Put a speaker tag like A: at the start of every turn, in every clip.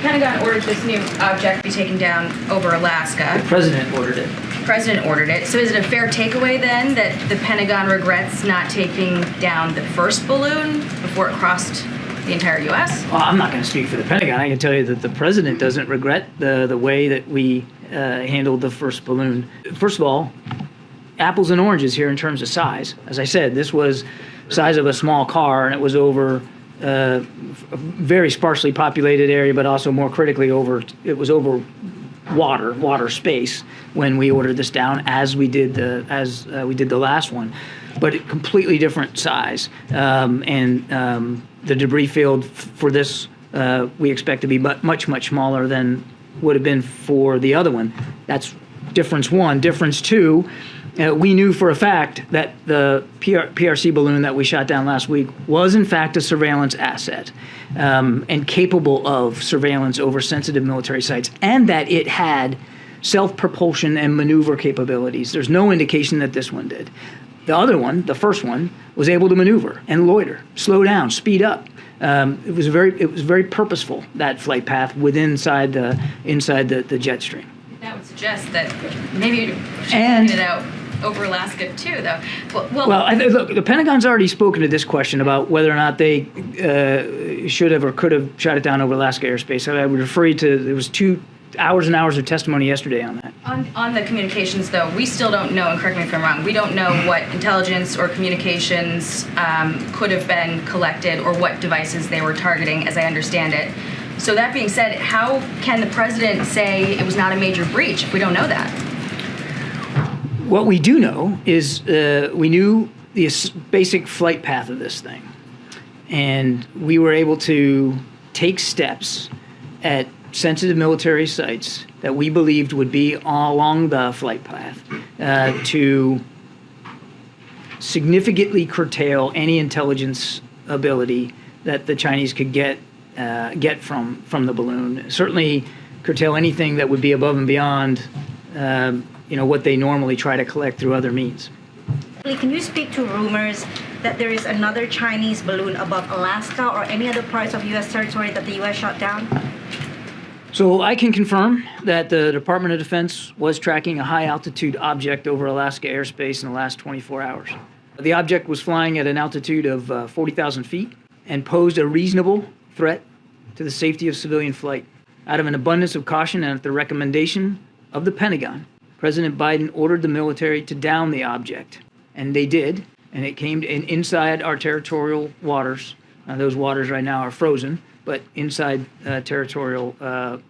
A: Pentagon ordered this new object be taken down over Alaska.
B: The president ordered it.
A: The president ordered it. So is it a fair takeaway then that the Pentagon regrets not taking down the first balloon before it crossed the entire U.S.?
B: Well, I'm not going to speak for the Pentagon. I can tell you that the president doesn't regret the way that we handled the first balloon. First of all, apples and oranges here in terms of size. As I said, this was the size of a small car, and it was over a very sparsely populated area, but also more critically it was over water space when we ordered this down, as we did the last one, but a completely different size. The debris field for this we expect to be much smaller than would have been for the other one. That's difference one. Difference two. We knew for a fact that the PRC balloon that we shot down last week was in fact a surveillance asset and capable of surveillance over sensitive military sites, and that it had self-propulsion and maneuver capabilities. There's no indication that this one did. The other one, the first one, was able to maneuver and loiter, slow down, speed up. It was very purposeful, that flight path inside the jet stream.
A: That would suggest that maybe you should get it out over Alaska too, though.
B: Look, the Pentagon's already spoken to this question about whether or not they should have or could have shot it down over Alaska airspace. I would refer you to, there was 2 hours and hours of testimony yesterday on that.
A: On the communications, though, we still don't know, and correct me if I'm wrong, we don't know what intelligence or communications could have been collected or what devices they were targeting, as I understand it. So that being said, how can the president say it was not a major breach if we don't know that?
B: What we do know is we knew the basic flight path of this thing, and we were able to take steps at sensitive military sites that we believed would be along the flight path to significantly curtail any intelligence ability that the Chinese could get from the balloon. Certainly curtail anything that would be above and beyond what they normally try to collect through other means.
C: Can you speak to rumors that there is another Chinese balloon above Alaska or any other parts of U.S. territory that the U.S. shot down?
B: So I can confirm that the Department of Defense was tracking a high-altitude object over Alaska airspace in the last 24 hours. The object was flying at an altitude of 40,000 feet and posed a reasonable threat to the safety of civilian flight. Out of an abundance of caution and at the recommendation of the Pentagon, President Biden ordered the military to down the object, and they did, and it came inside our territorial waters. Those waters right now are frozen, but inside territorial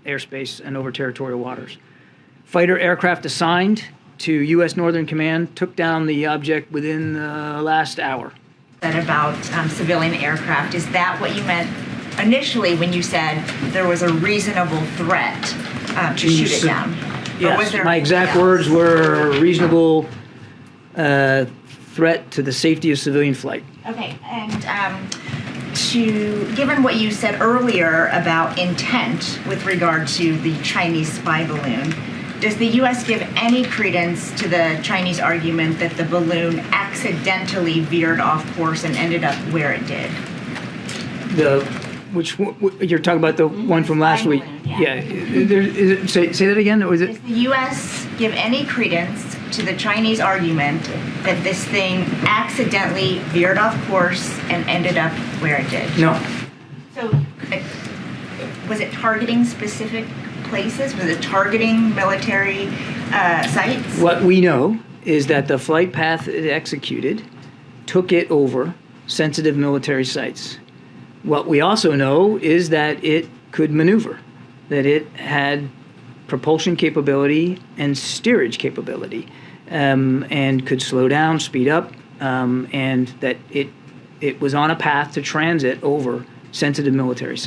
B: airspace and over territorial waters. Fighter aircraft assigned to U.S. Northern Command took down the object within the last hour.
D: That about civilian aircraft, is that what you meant initially when you said there was a reasonable threat to shoot it down?
B: Yes, my exact words were reasonable threat to the safety of civilian flight.
D: Okay, and given what you said earlier about intent with regard to the Chinese spy balloon, does the U.S. give any credence to the Chinese argument that the balloon accidentally veered off course and ended up where it did?
B: Which you're talking about the one from last week? Yeah. Say that again. Was it?
D: Does the U.S. give any credence to the Chinese argument that this thing accidentally veered off course and ended up where it did?
B: No.
D: So, was it targeting specific places? Was it targeting military sites?
B: What we know is that the flight path it executed took it over sensitive military sites. What we also know is that it could maneuver, that it had propulsion capability and steerage capability, and could slow down, speed up, and that it was on a path to transit over sensitive military sites.